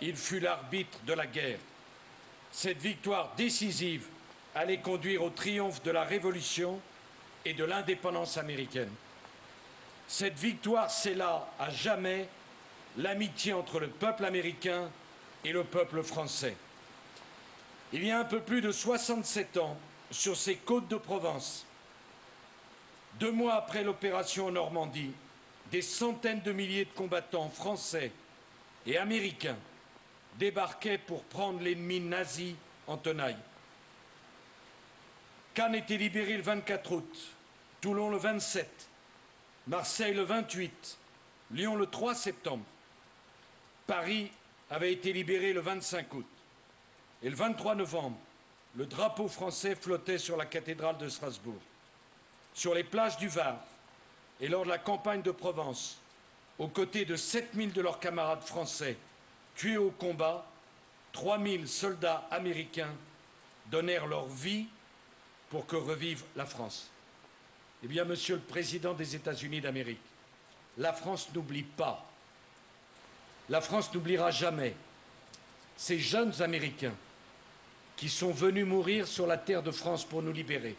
il fut l'arbitre de la guerre. Cette victoire décisive allait conduire au triomphe de la Révolution et de l'indépendance américaine. Cette victoire scella à jamais l'amitié entre le peuple américain et le peuple français. Il y a un peu plus de 67 ans, sur ces côtes de Provence, 2 mois après l'opération en Normandie, des centaines de milliers de combattants français et américains débarquaient pour prendre l'ennemi nazi en tenaille. Cannes était libéré le 24 août, Toulon le 27, Marseille le 28, Lyon le 3 septembre. Paris avait été libéré le 25 août. Et le 23 novembre, le drapeau français flottait sur la cathédrale de Strasbourg. Sur les plages du Var et lors de la campagne de Provence, aux côtés de 7000 de leurs camarades français tués au combat, 3000 soldats américains donnèrent leur vie pour que revive la France. Eh bien, Monsieur le Président des États-Unis d'Amérique, la France n'oublie pas. La France n'oubliera jamais ces jeunes Américains qui sont venus mourir sur la terre de France pour nous libérer.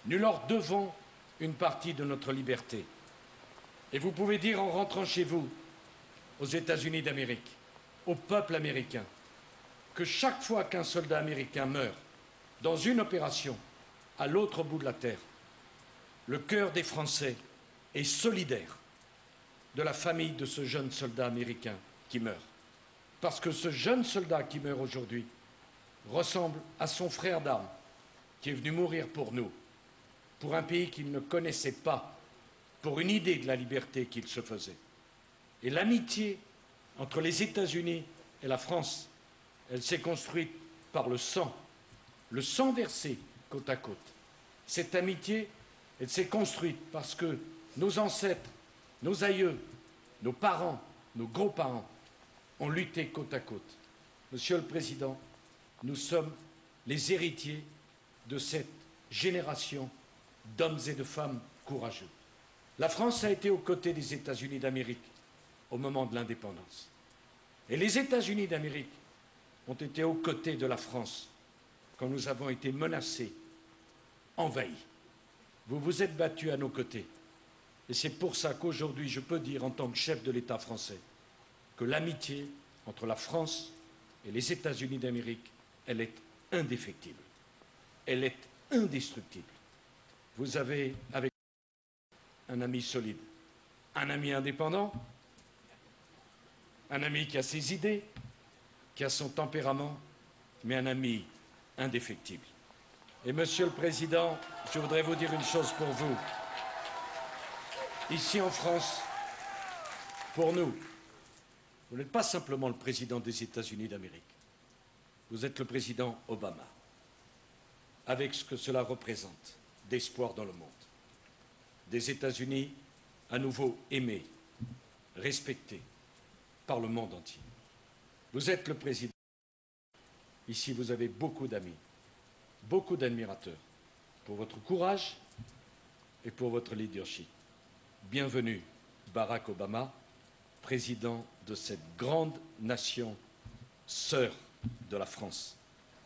Nous leur devons une partie de notre liberté. Et vous pouvez dire en rentrant chez vous, aux États-Unis d'Amérique, au peuple américain, que chaque fois qu'un soldat américain meurt dans une opération à l'autre bout de la terre, le cœur des Français est solidaire de la famille de ce jeune soldat américain qui meurt. Parce que ce jeune soldat qui meurt aujourd'hui ressemble à son frère d'armes qui est venu mourir pour nous, pour un pays qu'il ne connaissait pas, pour une idée de la liberté qu'il se faisait. Et l'amitié entre les États-Unis et la France, elle s'est construite par le sang versé côte à côte. Cette amitié, elle s'est construite parce que nos ancêtres, nos aïeux, nos parents, nos grands-parents ont lutté côte à côte. Monsieur le Président, nous sommes les héritiers de cette génération d'hommes et de femmes courageux. La France a été aux côtés des États-Unis d'Amérique au moment de l'indépendance. Et les États-Unis d'Amérique ont été aux côtés de la France quand nous avons été menacés, envahis. Vous vous êtes battus à nos côtés. Et c'est pour ça qu'aujourd'hui, je peux dire en tant que chef de l'État français que l'amitié entre la France et les États-Unis d'Amérique, elle est indéfectible. Elle est indestructible. Vous avez avec un ami solide, un ami indépendant, un ami qui a ses idées, qui a son tempérament, mais un ami indéfectible. Et Monsieur le Président, je voudrais vous dire une chose pour vous. Ici en France, pour nous, vous n'êtes pas simplement le président des États-Unis d'Amérique. Vous êtes le président Obama, avec ce que cela représente d'espoir dans le monde. Des États-Unis à nouveau aimés, respectés par le monde entier. Vous êtes le président. Ici, vous avez beaucoup d'amis, beaucoup d'admirateurs pour votre courage et pour votre leadership. Bienvenue, Barack Obama, président de cette grande nation, sœur de la France,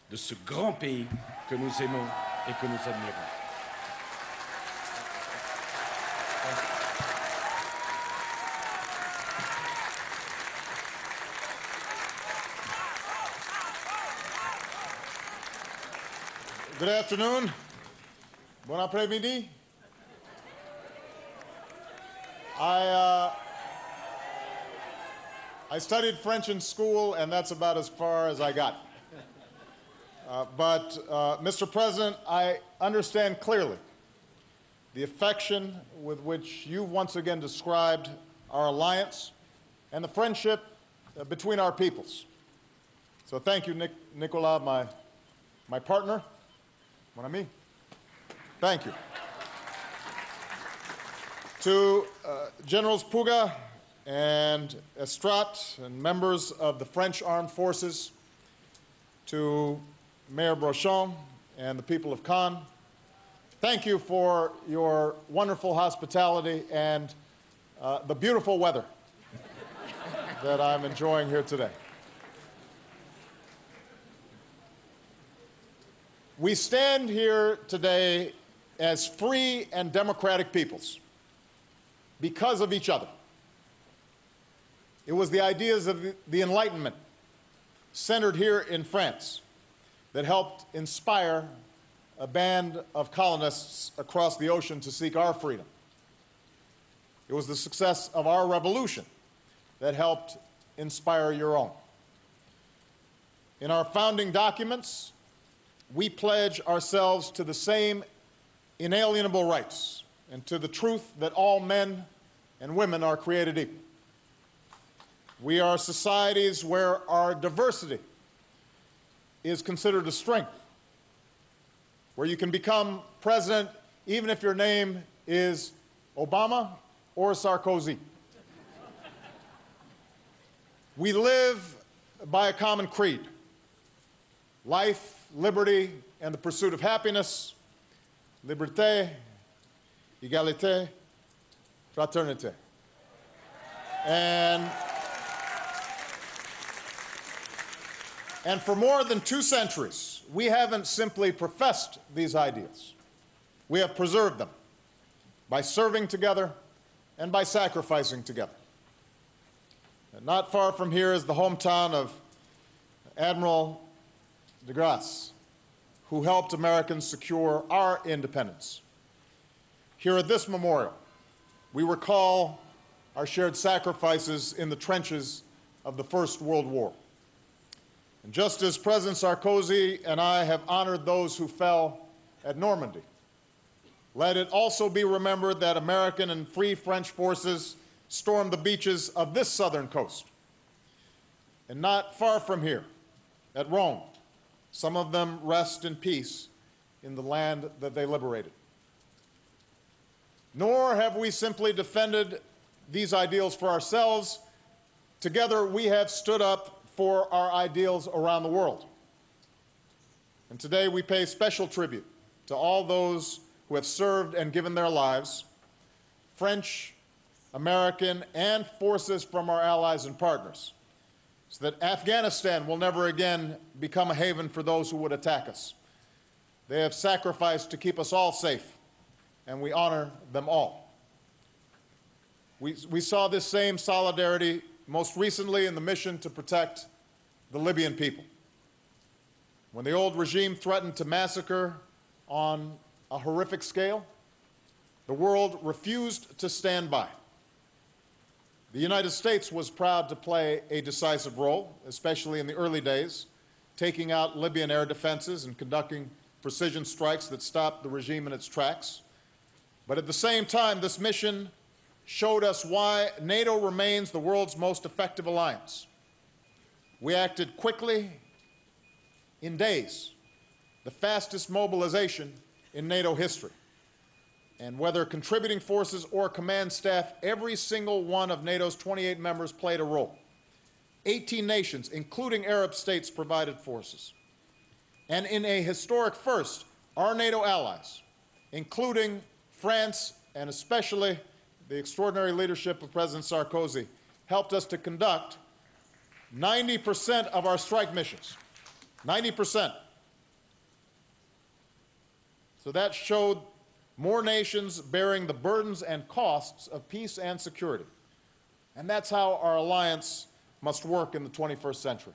de ce grand pays que nous aimons et que nous admirons. Good afternoon. Bon après-midi. I studied French in school, and that's about as far as I got. Mr. President, I understand clearly the affection with which you once again described our alliance and the friendship between our peoples. So thank you, Nicolas, my partner, mon ami. Thank you. To Generals Puga and Estrat and members of the French Armed Forces, to Mayor Brochon and the people of Cannes, thank you for your wonderful hospitality and the beautiful weather that I'm enjoying here today. We stand here today as free and democratic peoples because of each other. It was the ideas of the Enlightenment, centered here in France, that helped inspire a band of colonists across the ocean to seek our freedom. It was the success of our revolution that helped inspire your own. In our founding documents, we pledge ourselves to the same inalienable rights and to the truth that all men and women are created equal. We are societies where our diversity is considered a strength, where you can become president even if your name is Obama or Sarkozy. We live by a common creed: life, liberty, and the pursuit of happiness, liberté, égalité, fraternité. And for more than 2 centuries, we haven't simply professed these ideals. We have preserved them by serving together and by sacrificing together. And not far from here is the hometown of Admiral de Grasse, who helped Americans secure our independence. Here at this memorial, we recall our shared sacrifices in the trenches of the First World War. And just as President Sarkozy and I have honored those who fell at Normandy, let it also be remembered that American and Free French forces stormed the beaches of this southern coast. And not far from here, at Rome, some of them rest in peace in the land that they liberated. Nor have we simply defended these ideals for ourselves. Together, we have stood up for our ideals around the world. And today we pay special tribute to all those who have served and given their lives, French, American, and forces from our allies and partners, so that Afghanistan will never again become a haven for those who would attack us. They have sacrificed to keep us all safe, and we honor them all. We saw this same solidarity most recently in the mission to protect the Libyan people. When the old regime threatened to massacre on a horrific scale, the world refused to stand by. The United States was proud to play a decisive role, especially in the early days, taking out Libyan air defenses and conducting precision strikes that stopped the regime in its tracks. But at the same time, this mission showed us why NATO remains the world's most effective alliance. We acted quickly, in days, the fastest mobilization in NATO history. And whether contributing forces or command staff, every single one of NATO's 28 members played a role. 18 nations, including Arab states, provided forces. And in a historic first, our NATO allies, including France and especially the extraordinary leadership of President Sarkozy, helped us to conduct 90% of our strike missions. 90%. So that showed more nations bearing the burdens and costs of peace and security. And that's how our alliance must work in the 21st century.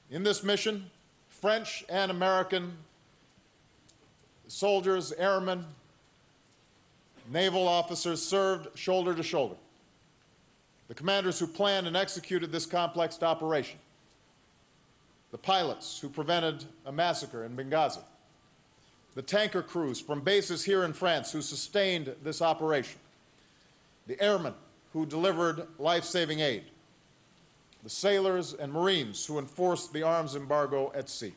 In this mission, French and American soldiers, airmen, naval officers served shoulder to shoulder. The commanders who planned and executed this complex operation. The pilots who prevented a massacre in Benghazi. The tanker crews from bases here in France who sustained this operation. The airmen who delivered life-saving aid. The sailors and Marines who enforced the arms embargo at sea.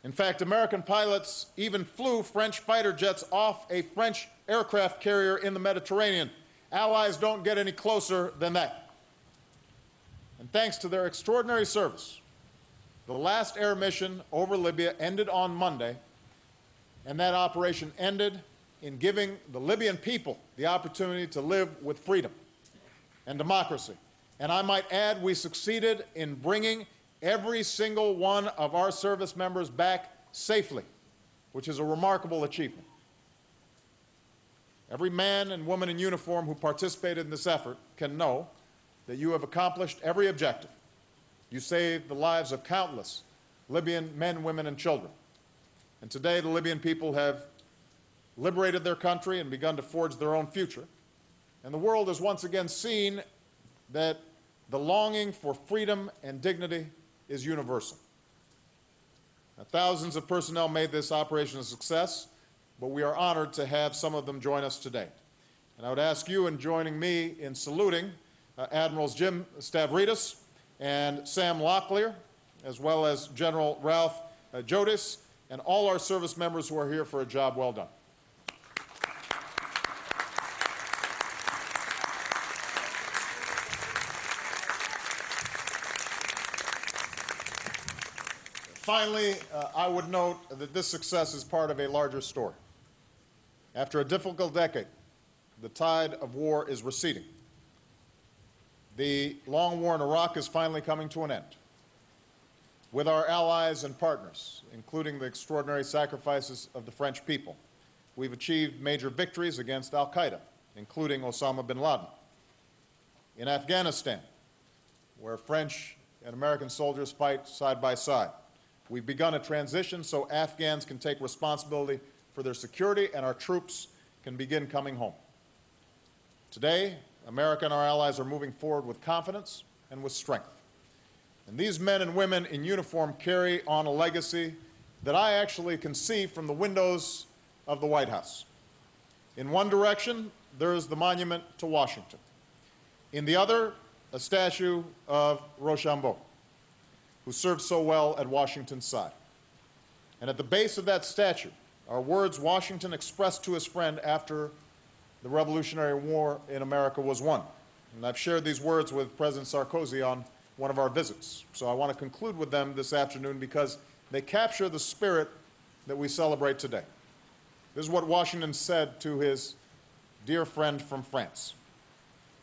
In fact, American pilots even flew French fighter jets off a French aircraft carrier in the Mediterranean. Allies don't get any closer than that. And thanks to their extraordinary service, the last air mission over Libya ended on Monday, and that operation ended in giving the Libyan people the opportunity to live with freedom and democracy. And I might add, we succeeded in bringing every single one of our service members back safely, which is a remarkable achievement. Every man and woman in uniform who participated in this effort can know that you have accomplished every objective. You saved the lives of countless Libyan men, women, and children. And today the Libyan people have liberated their country and begun to forge their own future. And the world has once again seen that the longing for freedom and dignity is universal. Now, thousands of personnel made this operation a success, but we are honored to have some of them join us today. And I would ask you in joining me in saluting Admirals Jim Stavridis and Sam Locklear, as well as General Ralph Jodis, and all our service members who are here for a job well done. Finally, I would note that this success is part of a larger story. After a difficult decade, the tide of war is receding. The long war in Iraq is finally coming to an end. With our allies and partners, including the extraordinary sacrifices of the French people, we've achieved major victories against al-Qaeda, including Osama bin Laden. In Afghanistan, where French and American soldiers fight side by side, we've begun a transition so Afghans can take responsibility for their security and our troops can begin coming home. Today, America and our allies are moving forward with confidence and with strength. And these men and women in uniform carry on a legacy that I actually can see from the windows of the White House. In one direction, there is the monument to Washington. In the other, a statue of Rochambeau, who served so well at Washington's side. And at the base of that statue are words Washington expressed to his friend after the Revolutionary War in America was won. And I've shared these words with President Sarkozy on one of our visits. So I want to conclude with them this afternoon because they capture the spirit that we celebrate today. This is what Washington said to his dear friend from France.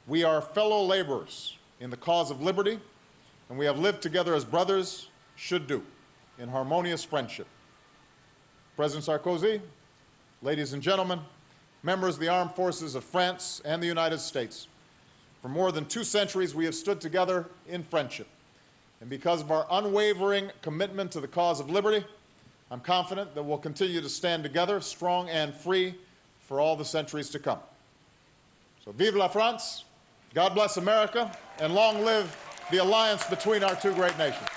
"We are fellow laborers in the cause of liberty, and we have lived together as brothers should do, in harmonious friendship." President Sarkozy, ladies and gentlemen, members of the armed forces of France and the United States, for more than 2 centuries we have stood together in friendship. And because of our unwavering commitment to the cause of liberty, I'm confident that we'll continue to stand together, strong and free, for all the centuries to come. So vive la France, God bless America, and long live the alliance between our two great nations.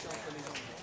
Entre les hommes.